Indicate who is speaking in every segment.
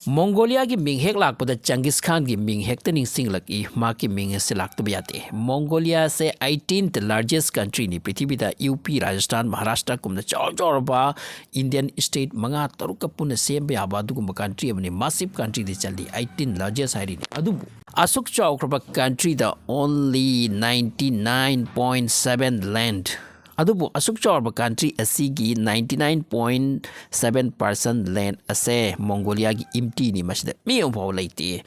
Speaker 1: Mongolia की Ming हेक लाख पदा चंगिस खान की मिंग हेक तनिंग सिंग लकी माँ की मिंग से लाख तो बियाते Mongolia से 18th largest country ni पृथ्वी दा यूपी राजस्थान महाराष्ट्र कुमना चौबा इंडियन स्टेट मंगा तरुक का पुण्य सेम बे आबादु कुम कंट्री अपने massive country दे चली 18 largest हारी अदुबु असुक चौक्रबा country दा only 99.7 land अदुबु असुक चौरब कंट्री असीगी 99.7% लैंड असे मंगोलिया की इम्टी नि मसिद मियोफाव लेते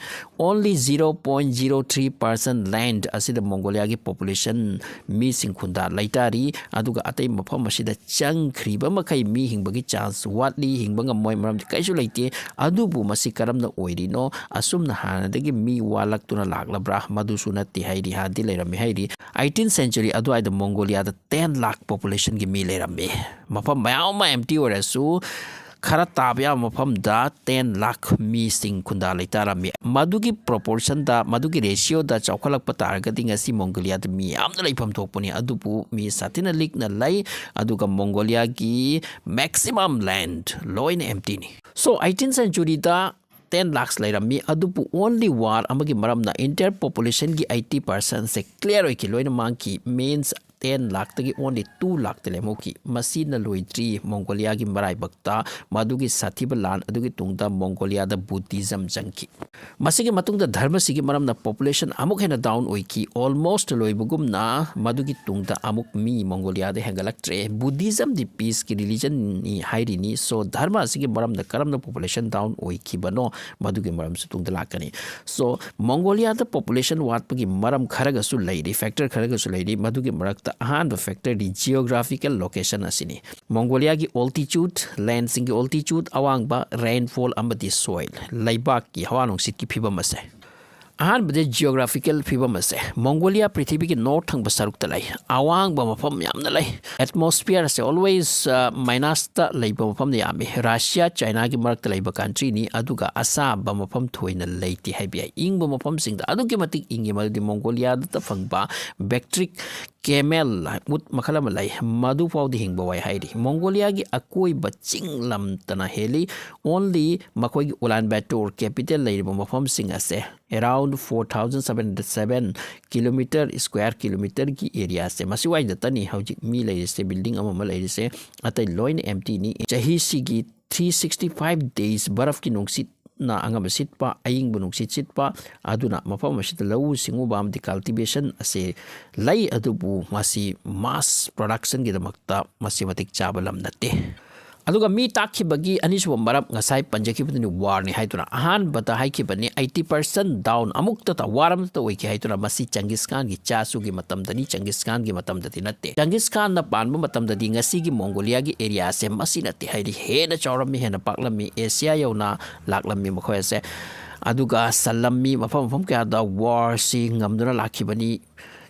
Speaker 1: ओनली 0.03% लैंड असिद मंगोलिया की पॉपुलेशन मी सिंखुंदा लेतारी अदुगा अतै मफम मसिद चंख्रिब मखै मी हिंबगी चांस वाटली हिंबंग मोय मरम कैसु लेते अदुबु मसि करमना ओइरिनो असुमना हानदगी मी वालक्तुना लागलब्रा मदुसु नति हाइरि हादि लेरमे हाइरि 18th century अदुआइद मंगोलिया द 10 लाख population की मी लेरमे मफम मयाम एम्प्टी ओरसु खरा ताबिया मफम दा 10 लाख मी सिंग खुंदा लेतारमे मदुगी proportion दा मदुगी ratio दा चौखलक पतारगदि ngasi मंगोलिया द मी यामना लेफम थोकपनि अदुपु मी सातिना लिकना लै अदुगा मंगोलिया की maximum land लोइन एम्प्टी नि so 18th century दा 10 lakhs lairami adupu only war amagi maramna entire population gi 80% se clear oiki loina manki means 10 lakh tagi only 2 lakh tele moki masina loitri Mongolia gi marai bakta madugi sathiba lan adugi tungda Mongolia da Buddhism jangki masigi matungda dharma sigi maramna population amuk hena down oiki almost loibugumna madugi tungda amuk mi Mongolia de hengalaktre Buddhism di peace ki religion ni hairi ni so dharma sigi maramna karamna population down oiki bano madugi maram su tungda lakani so Mongolia da population watpagi maram kharaga su lairi factor kharaga su lairi madugi marak the factor the geographical location asini Mongolia ki altitude land singi altitude awang ba rainfall amadi soil laibak ki hawanong sit ki phibam ase बदे geographical फीबम से Mongolia पृथ्वी की north थंग बसरुक तलाई आवांग बमफम यामना लै atmosphere से always minus त lab मफम यामी Russia China की मरक तलैब country नि अदुगा असा बमफम थोइन लैति हाइबि इंग बमफम सिंग अदुगे मतिक इंगे मदि Mongolia द फंगबा बैक्ट्रिक केमेल मुत मखला मलाई मधु फाउदी हिंग बवाई हाइरी Mongolia की अकोई बचिंग लम तना हेली ओनली मखोई की उलान बैटोर कैपिटल लैब मफम सिंग असे around 4707 किलोमीटर स्क्वायर किलोमीटर की एरिया से मसिवाई दतनी हौजिक मी लैसे बिल्डिंग अमम लैसे अतै लोइन एम्प्टी नि चाही सिगी 365 days बर्फ की नोंसित ना अंगम सिटपा अयिंग बुनुंगसित सिटपा अदुना मफम मसित लऊ सिंगुबाम दि कल्टिवेशन असे लै अदुबु मसि मास प्रोडक्शन की दमकता मसि मतिक चाबलम नते अदुगा मी ताखिबगी अनिसु मरम ngasai panjakibani war ni haituna ahan bata haikibani 80% down amukta ta waram ta oiki haituna masi Genghis Khan gi chasu gi matam dani Genghis Khan gi matam dati natte Genghis Khan na panba matam dadi ngasi gi Mongolia gi area se masi natte hairi hena chawrami hena paklami Asia yauna laklami makhoy se aduga salami mafam kya da war si ngamduna lakhibani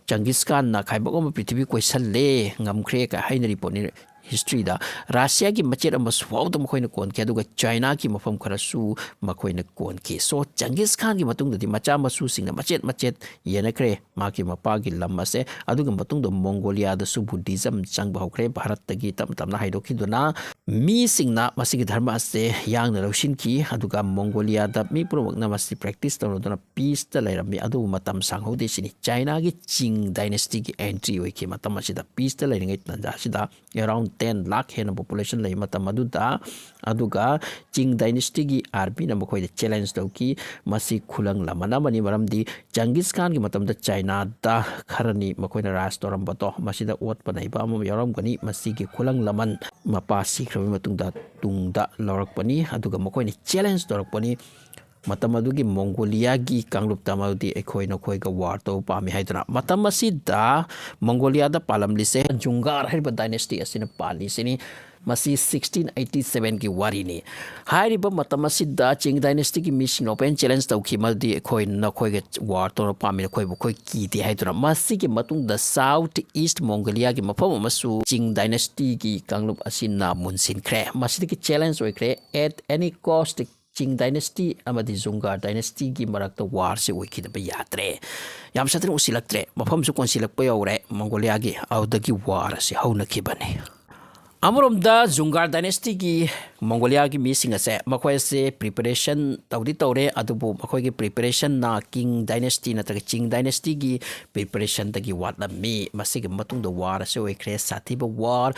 Speaker 1: Genghis Khan na khaibagom prithvi question le ngamkhre ka haina report ni history da Russia की मचेर अमस wow दम खोइन कोन के दुगा China की मफम खरसु मखोइन कोन के सो Genghis Khan की मतुंग दि मचा मसु सिंग मचेत येनखरे माकी मपा की lump से अदुगा मतुंग द Mongolia द सु Buddhism चंग बहुखरे भारत तगी तम तमना हाइदोखि दुना मी सिंगना मसिगी धर्म से यांग न लौशिन की अदुगा Mongolia द मी पुरमकना मसि प्रैक्टिस तौदुना पीस त लैरमी अदु मतम सांगहोदे सिनी China की Qing dynasty की एंट्री होई के मतम मसिदा पीस त लैरिंगै तंजा सिदा around 10 lakh हेन population लै मत मदुदा अदुगा Qing dynasty की आर्मी न मखोइ द चैलेंज दौकी मसि खुलंग लमना मनि मरमदि Genghis Khan की मतम द China दा खरनी मखोइना राज तोरम बतो मसिदा ओत पनाइबा अम यरम गनी मसि की खुलंग लमन मपा सिख्रबि मतुंदा तुंगदा लौरकपनि अदुगा मखोइनि चैलेंज तोरकपनि मतम अदुगी Mongolia की कांगलुप तमाउदी एखोइ नखोइ का वार तो पामी हाइदना मतम असिदा Mongolia दा पालमलिसे जुंगार हरिबा डायनेस्टी असिन पाली सिनी मसी 1687 की वारी ने हाइरिब मतम असिदा Qing डायनेस्टी की मिशन ओपन चैलेंज तौखि मदि एखोइ नखोइ के वार तो पामी नखोइ बखोइ कीति हाइदना मसी के मतुंग द साउथ ईस्ट Mongolia की मफम मसु Qing डायनेस्टी की कांगलुप असिना मुनसिन ख्रे मसी की चैलेंज ओइख्रे at any cost Qing dynasty amadi Zungar dynasty की मरक्ता war से ओइखिदब यात्रे याम सतन उसिलक्त्रे मफम सु कोनसिलक्प यौरे Mongolia की औदगी war से हौनखिबने अमरोमदा जुंगार डायनेस्टी की मंगोलिया की मीसिंग असे मखोय से प्रिपरेशन तौदी तौरे अदुबु मखोय की प्रिपरेशन ना किंग डायनेस्टी नत्रग चिंग डायनेस्टी की प्रिपरेशन तगी वाटला मी मसिग मतुंग द वार से ओइख्रे साथीब वार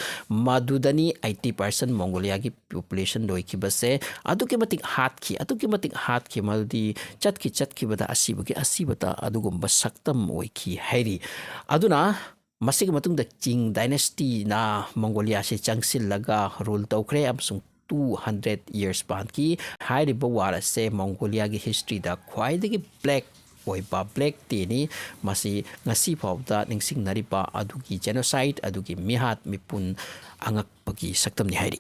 Speaker 1: मदुदनी 80% मंगोलिया की पॉपुलेशन लोइखि बसे अदुके मतिक हाथ की मदुदी चटकी बदा असीबता अदुगुम बसक्तम ओइखि हैरी अदुना मसिग मतुंग द चिंग डायनेस्टी ना मंगोलिया से चंगसिलगा रूल तौख्रे अमसुंग 200 years पान की हाइरिब वार से मंगोलिया की हिस्ट्री दा ख्वाइदगी ब्लैक ओइबा ब्लैक टेनी मसी ngasi फाउदा निंगसिंग नरिबा अदुगी जेनोसाइड अदुगी मिहात मिपुन अंगकपगी सक्तम नि हाइरी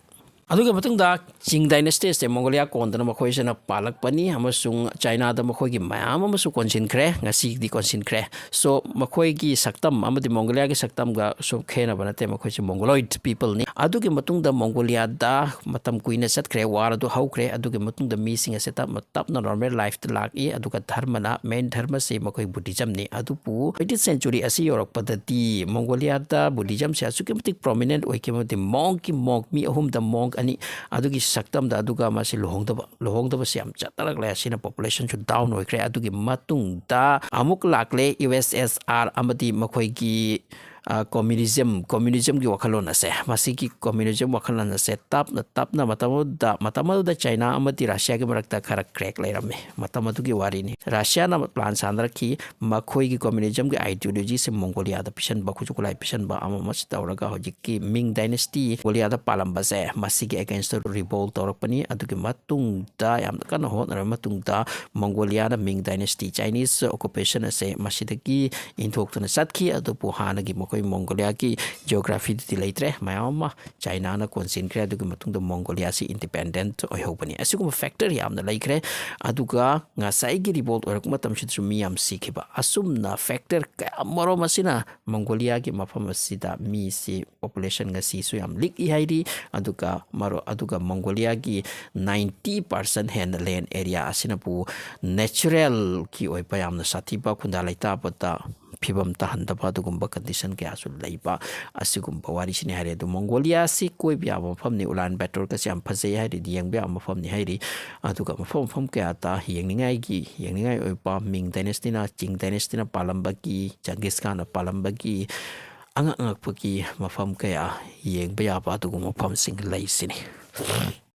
Speaker 1: अदुगे मतुंगदा चिंग डायनेस्टी से मंगोलिया कोंदना मखोइसना पालकपनी अमसुंग चाइना दा मखोइगी मयाम अमसु कोनसिनख्रे ngasi di कोनसिनख्रे सो मखोइगी सक्तम अमदि मंगोलिया की सक्तम गा सो खेना बनते मखोइसे मंगोलॉइड पीपल नि अदुगे मतुंगदा मंगोलिया दा मतम कुइना सतख्रे वार दु हौख्रे अदुगे मतुंगदा मीसिंग असे तपना नॉर्मल लाइफ द लाकी अदुगा धर्मना मेन धर्म से मखोइ बुद्धिज्म नि अदुपु 18th century असी यूरोप पद्धति मंगोलिया दा बुद्धिज्म से असुके मतिक प्रोमिनेंट ओइके मति monk मी अहुम द monk अनि अदुगी सक्तम दा अदुगा मासे लोहोंगदब से हम चतरक ले सिना पॉपुलेशन जो डाउन होइख्रे अदुगी मतुंग दा अमुक लाकले यूएसएसआर अमदी मखोइगी कम्युनिज्म की वखलोन असे मसी की कम्युनिज्म वखलोन असे तपना मतमदा चाइना अमदी रशिया के मरक्ता खरा क्रैक लेरमे मतमदु की वारी नि रशिया ना प्लान सानरखी मखोई की कम्युनिज्म की आइडियोलॉजी से मंगोलिया दा पिशन बखुजु कुलाई पिशन बा अममस तौरगा होजिक की मिंग डायनेस्टी मंगोलिया दा पालम बसे मसी के अगेंस्ट रिवोल्ट तौरपनी अदुगी मतुंग दा याम कन होनर मतुंग दा मंगोलिया ना मिंग डायनेस्टी चाइनीज ऑक्युपेशन असे मसीदगी इंथोक्तन सतखी अदुपु हानगी मखोई मंगोलिया की जियोग्राफी दी लेत्रे मयाम चाइना ना कोनसिनख्रे अदुगी मतुंग दा मंगोलिया से इंडिपेंडेंट ओइहोबनी असिगुम फैक्टर यामना लेख्रे अदुगा ngasai रिवोल्ट ओरक मतम सिद्रु मियाम सिखिबा असुमना फैक्टर कमरो मसिना मंगोलिया की मफम सिदा मी से पॉपुलेशन ngasi सु याम लिक हाइरी अदुगा मंगोलिया की 90% हैंड लैंड एरिया असिनपु नेचुरल की ओइपा यामना साथीबा खुंदा लैता पता फिबम तहंदबा अदुगुम्बा कंडीशन के आसु लैबा असिगुम्बा वारिसिनि हारे दु मंगोलिया से कोई भी मफमनि उलान बैटर का से फजे हारि दियंग बे मफमनि हारि अदुगा मफम के आता यंगनिंगाई ओइपा मिंग डायनेस्टी ना चिंग डायनेस्टी ना पालंबा की चंगेज खान पालंबा की अंगपकी मफम के येंग बे याबा अदुगु मफम सिंग लैसिनि